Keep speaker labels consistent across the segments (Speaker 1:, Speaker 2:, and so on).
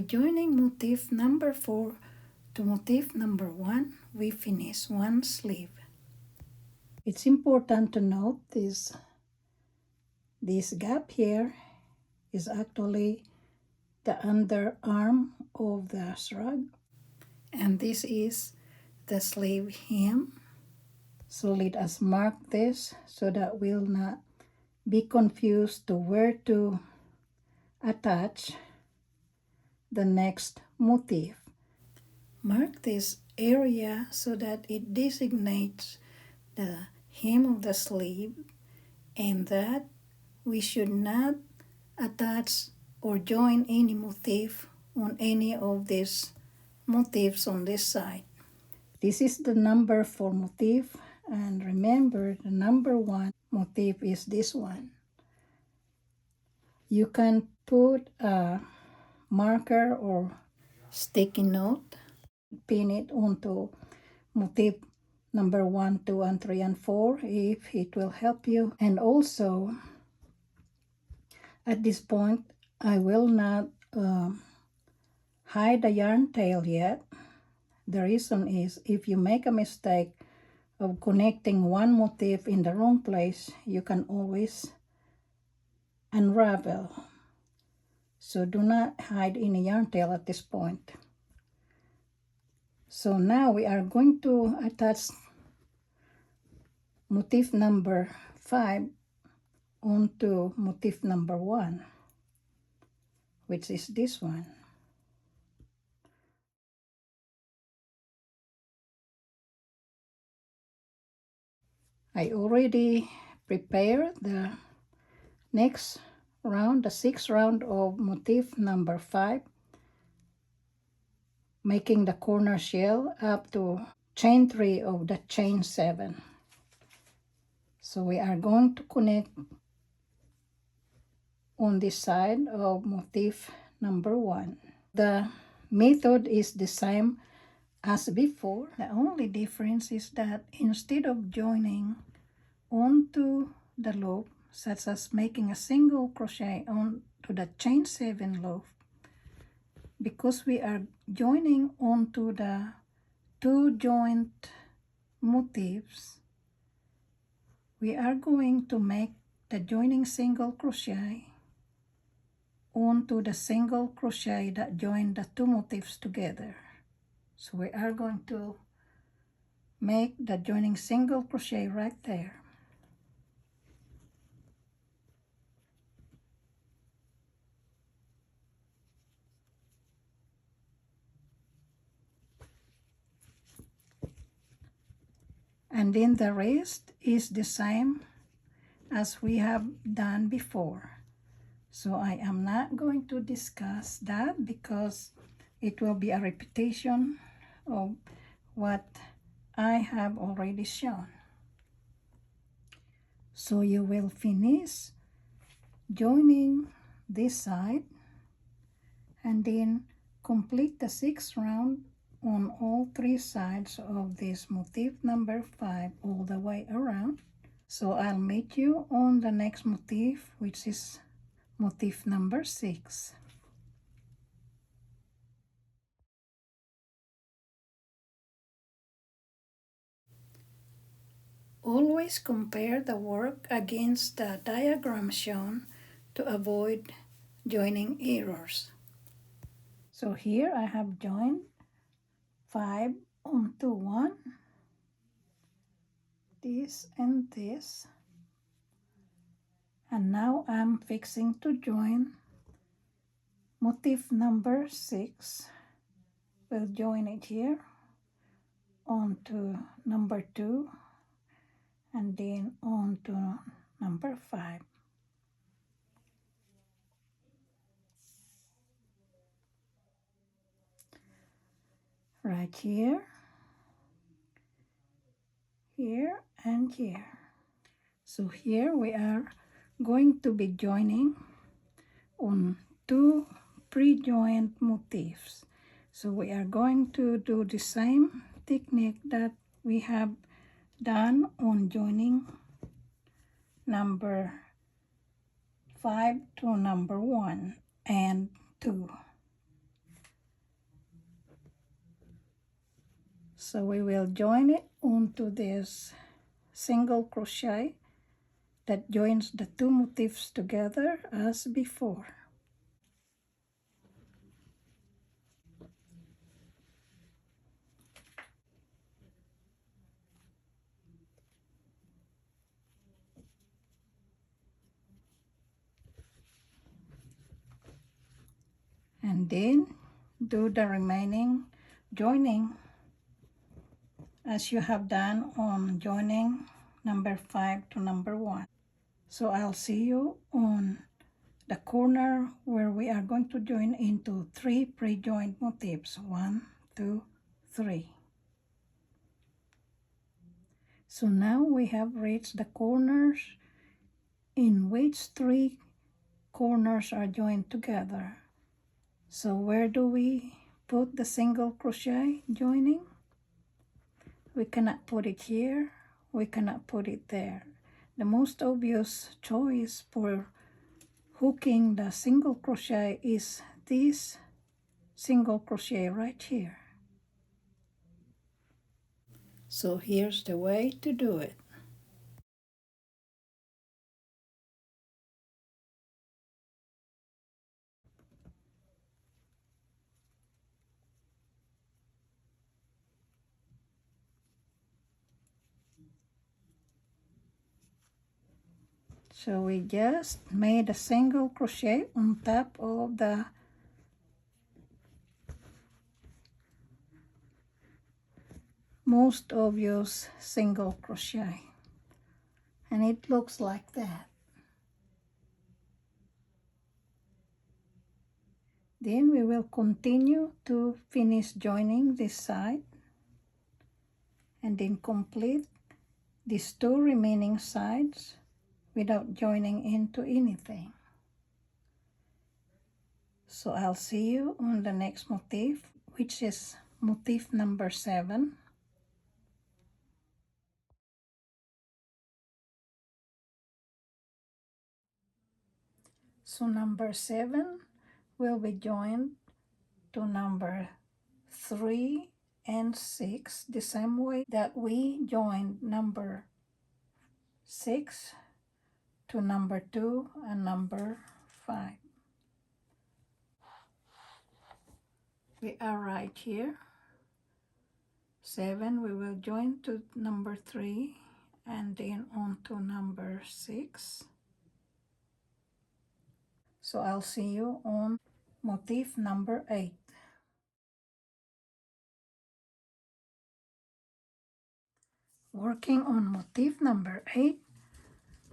Speaker 1: joining motif number 4 to motif number 1, we finish one sleeve. It's important to note this gap here is actually the underarm of the shrug, and this is the sleeve hem. So let us mark this so that we'll not be confused to where to attach the next motif. Mark this area so that it designates the hem of the sleeve, and that we should not attach or join any motif on any of these motifs on this side. This is the number 4 motif, and remember the number 1 motif is this one. You can put a marker or sticky note, pin it onto motif number 1, 2, and 3, and 4 if it will help you. And also, at this point, I will not hide the yarn tail yet. The reason is if you make a mistake of connecting one motif in the wrong place, you can always unravel. So do not hide any yarn tail at this point. So now we are going to attach motif number 5 onto motif number 1, which is this one. I already prepared the next round, the 6th round of motif number 5, making the corner shell up to chain 3 of the chain 7. So we are going to connect on this side of motif number 1. The method is the same as before. The only difference is that instead of joining onto the loop, such as making a single crochet onto the chain 7 loop, because we are joining onto the 2 joint motifs, we are going to make the joining single crochet onto the single crochet that join the 2 motifs together. So we are going to make the joining single crochet right there. And then the rest is the same as we have done before. So I am not going to discuss that because it will be a repetition of what I have already shown. So you will finish joining this side and then complete the 6th round on all 3 sides of this motif number 5 all the way around. So I'll meet you on the next motif, which is motif number 6. Always compare the work against the diagram shown to avoid joining errors. So here I have joined 5 onto 1, this and this, and now I'm fixing to join motif number 6. We'll join it here onto number 2 and then onto number 5. Right here, here, and here. So here we are going to be joining on 2 pre-joined motifs. So we are going to do the same technique that we have done on joining number 5 to number 1 and 2. So we will join it onto this single crochet that joins the two motifs together as before. And then do the remaining joining as you have done on joining number 5 to number 1. So I'll see you on the corner where we are going to join into 3 pre-joined motifs. 1, 2, 3. So now we have reached the corners in which 3 corners are joined together. So where do we put the single crochet joining? We cannot put it here, we cannot put it there. The most obvious choice for hooking the single crochet is this single crochet right here. So here's the way to do it. So we just made a single crochet on top of the most obvious single crochet, and it looks like that. Then we will continue to finish joining this side and then complete these 2 remaining sides without joining into anything. So I'll see you on the next motif, which is motif number 7. So number 7 will be joined to number 3 and 6 the same way that we joined number 6 to number 2 and number 5. We are right here. 7 we will join to number 3 and then on to number 6. So I'll see you on motif number 8. Working on motif number 8,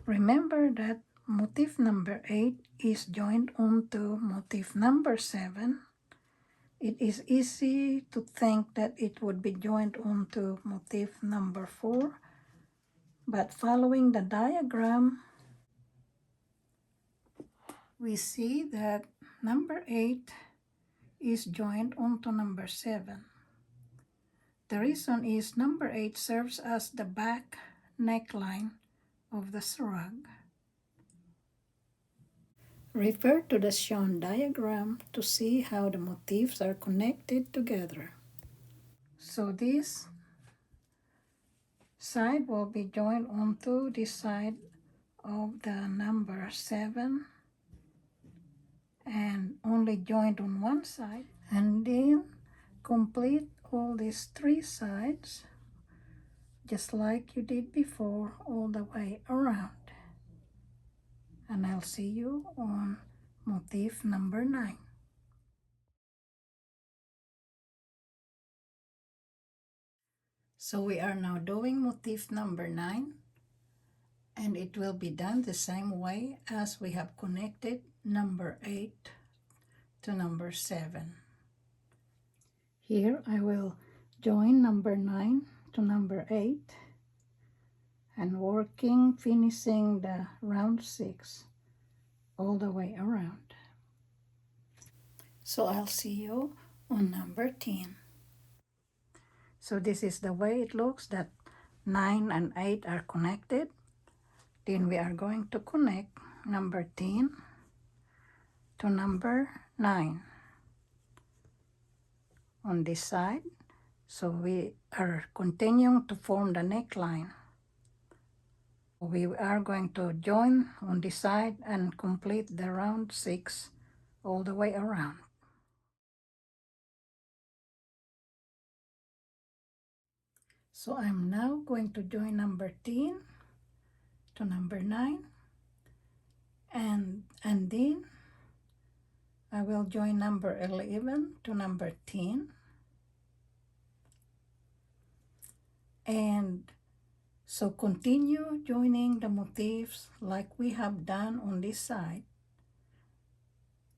Speaker 1: remember that motif number 8 is joined onto motif number 7. It is easy to think that it would be joined onto motif number 4, but following the diagram, we see that number 8 is joined onto number 7. The reason is number 8 serves as the back neckline of the shrug. Refer to the shown diagram to see how the motifs are connected together. So this side will be joined onto this side of the number 7 and only joined on one side, and then complete all these 3 sides just like you did before all the way around. And I'll see you on motif number 9. So we are now doing motif number 9, and it will be done the same way as we have connected number 8 to number 7. Here I will join number 9 to number 8 and finishing the round 6 all the way around. So I'll see you on number 10. So this is the way it looks, that 9 and 8 are connected. Then we are going to connect number 10 to number 9 on this side. So we are continuing to form the neckline. We are going to join on this side and complete the round 6 all the way around. So I'm now going to join number 10 to number 9, and then I will join number 11 to number 10, and so continue joining the motifs like we have done on this side.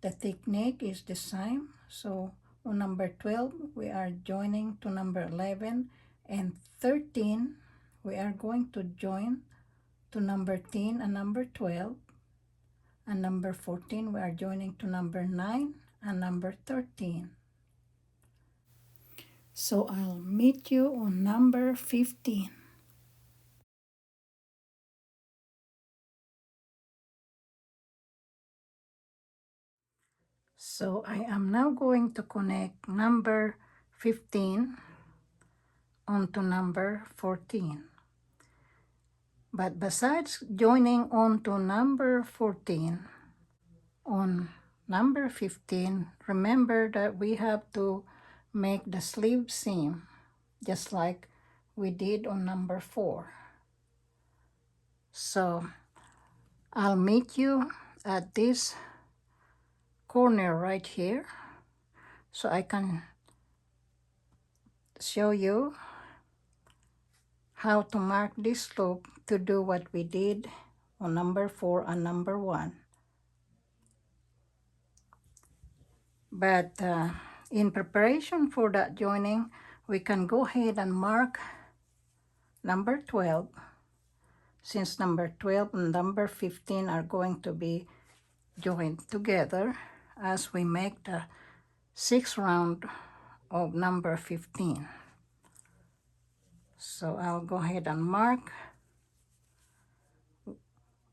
Speaker 1: The technique is the same, so on number 12 we are joining to number 11, and 13 we are going to join to number 10 and number 12, and number 14 we are joining to number 9 and number 13. So I'll meet you on number 15. So I am now going to connect number 15 onto number 14. But besides joining onto number 14, on number 15, remember that we have to make the sleeve seam just like we did on number 4. So I'll meet you at this corner right here so I can show you how to mark this loop to do what we did on number 4 and number 1. But in preparation for that joining, we can go ahead and mark number 12, since number 12 and number 15 are going to be joined together as we make the 6th round of number 15. So I'll go ahead and mark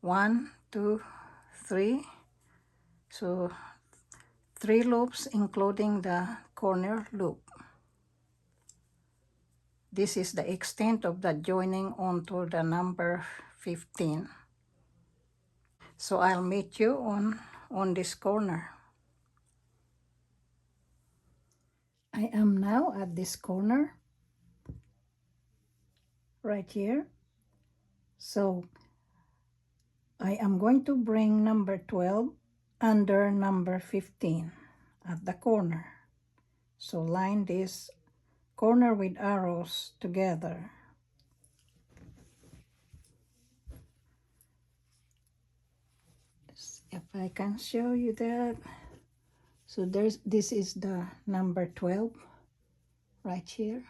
Speaker 1: 1, 2, 3. So 3 loops including the corner loop. This is the extent of the joining onto the number 15. So I'll meet you on this corner. I am now at this corner right here. So I am going to bring number 12 under number 15 at the corner. So line this corner with arrows together. If I can show you that. So this is the number 12 right here,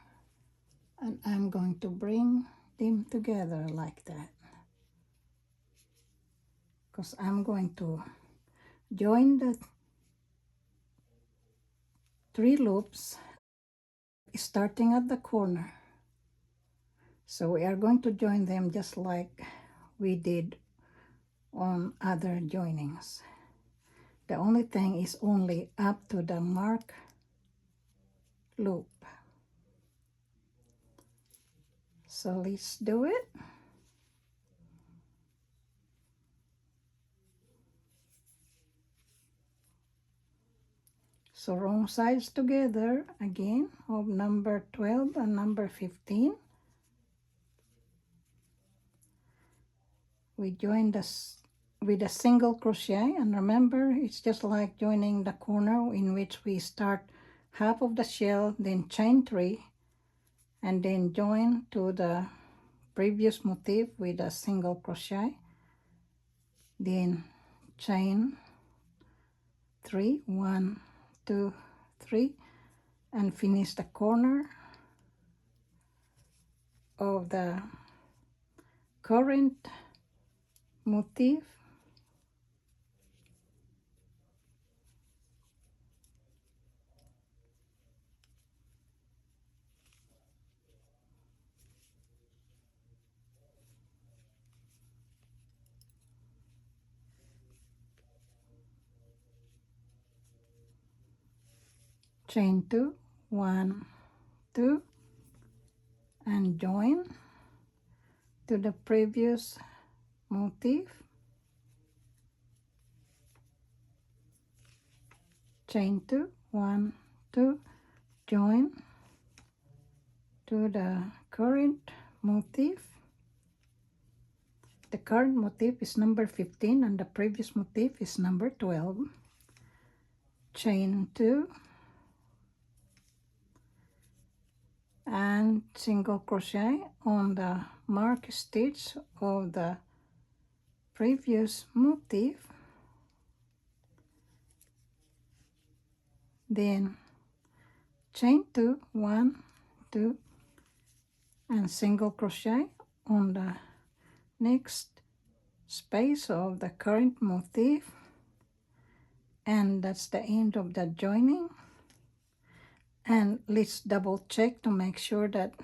Speaker 1: and I'm going to bring them together like that because I'm going to join the 3 loops starting at the corner. So we are going to join them just like we did on other joinings. The only thing is only up to the mark loop. So let's do it. So wrong sides together again of number 12 and number 15. We join this with a single crochet, and remember it's just like joining the corner in which we start half of the shell, then chain 3, and then join to the previous motif with a single crochet, then chain 3, 1, 2, 3, and finish the corner of the current motif. Chain 2, 1, 2, and join to the previous motif, chain 2, 1, 2, join to the current motif. The current motif is number 15 and the previous motif is number 12. Chain 2 and single crochet on the mark stitch of the previous motif, then chain 2, 1, 2, and single crochet on the next space of the current motif, and that's the end of the joining. And let's double check to make sure that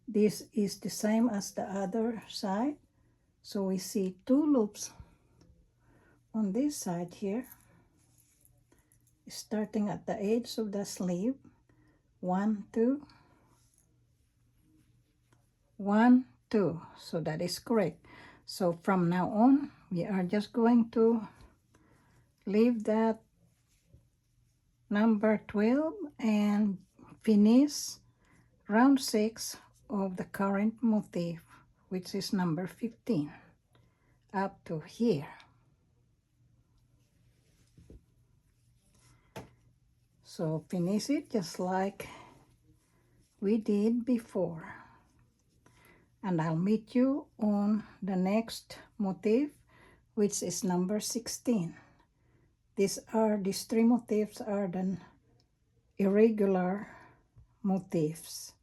Speaker 1: this is the same as the other side. So we see 2 loops on this side here, starting at the edge of the sleeve. 1, 2, 1, 2. So that is correct. So from now on, we are just going to leave that number 12 and finish round 6 of the current motif, which is number 15, up to here. So finish it just like we did before. And I'll meet you on the next motif, which is number 16. These 3 motifs are the irregular motifs.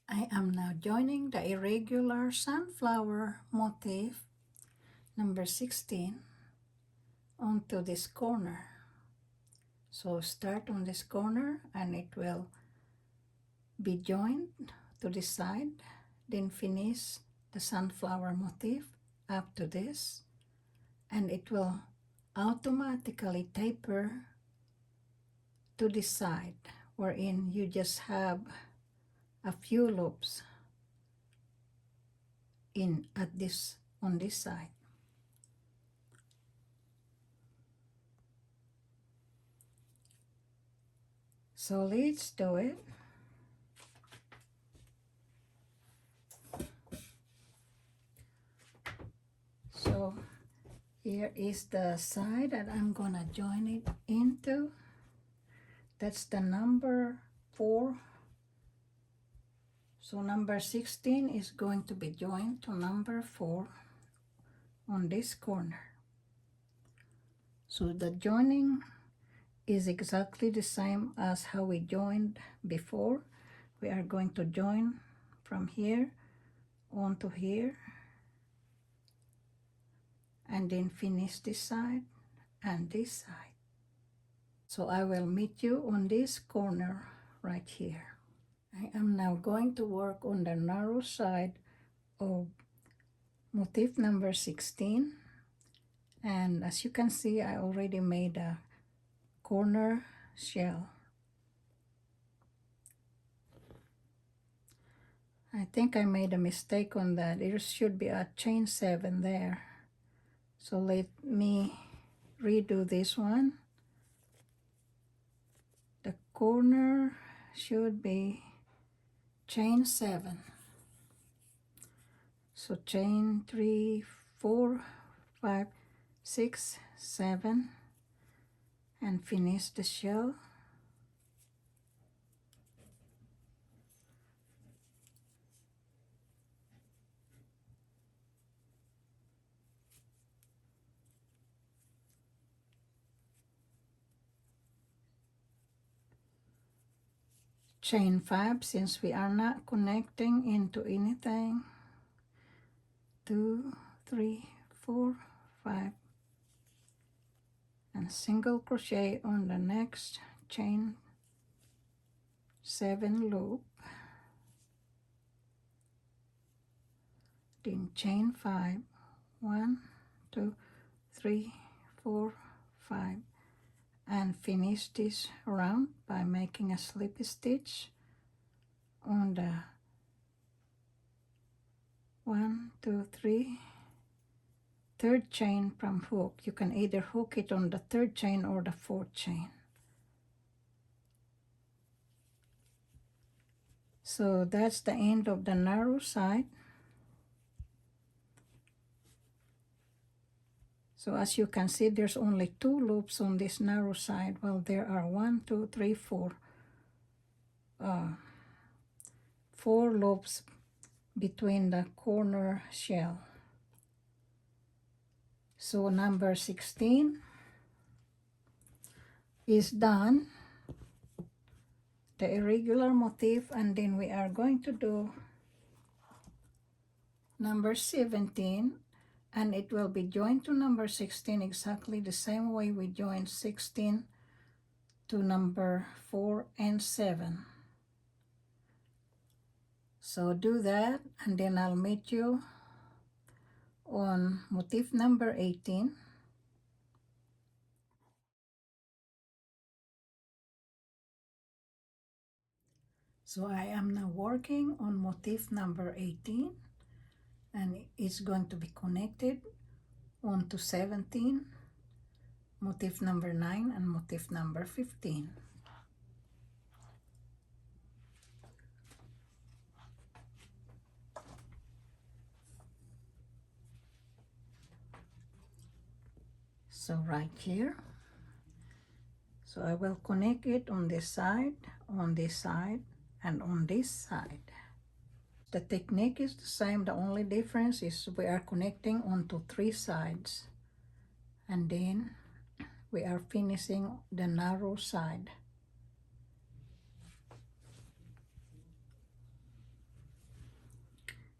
Speaker 1: I am now joining the irregular sunflower motif number 16 onto this corner. So start on this corner and it will be joined to this side, then finish the sunflower motif up to this, and it will automatically taper to this side, wherein you just have a few loops in on this side. So let's do it. So here is the side that I'm gonna join it into. That's the number 4. So number 16 is going to be joined to number 4 on this corner. So the joining is exactly the same as how we joined before. We are going to join from here onto here and then finish this side and this side. So I will meet you on this corner right here. I am now going to work on the narrow side of motif number 16, and as you can see, I already made a corner shell. I think I made a mistake on that. There should be a chain 7 there. So let me redo this one. The corner should be chain 7. So chain 3, 4, 5, 6, 7, and finish the shell. Chain 5, since we are not connecting into anything. 2, 3, 4, 5, and single crochet on the next chain 7 loop, then chain 5, 1, 2, 3, 4, 5, and finish this round by making a slip stitch on the 1, 2, 3, third chain from hook. You can either hook it on the third chain or the fourth chain. So that's the end of the narrow side. So as you can see, there's only 2 loops on this narrow side. Well, there are 1, 2, 3, 4. 4 loops between the corner shell. So number 16 is done, the irregular motif, and then we are going to do number 17, and it will be joined to number 16 exactly the same way we joined 16 to number 4 and 7. So do that, and then I'll meet you on motif number 18. So I am now working on motif number 18, and it's going to be connected onto 17, motif number 9, and motif number 15. So right here, so I will connect it on this side, on this side, and on this side. The technique is the same, the only difference is we are connecting onto 3 sides, and then we are finishing the narrow side.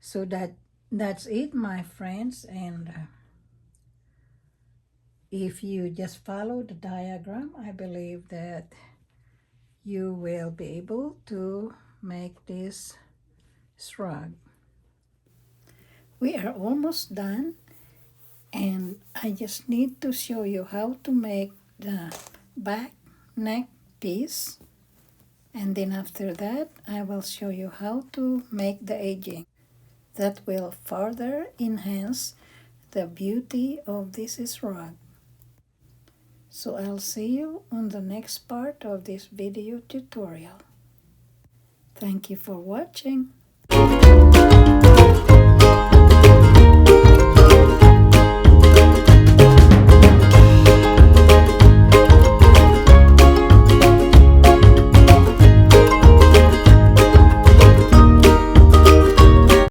Speaker 1: So that's it, my friends, and if you just follow the diagram, I believe that you will be able to make this shrug. We are almost done, and I just need to show you how to make the back neck piece, and then after that I will show you how to make the edging. That will further enhance the beauty of this shrug. So I'll see you on the next part of this video tutorial. Thank you for watching.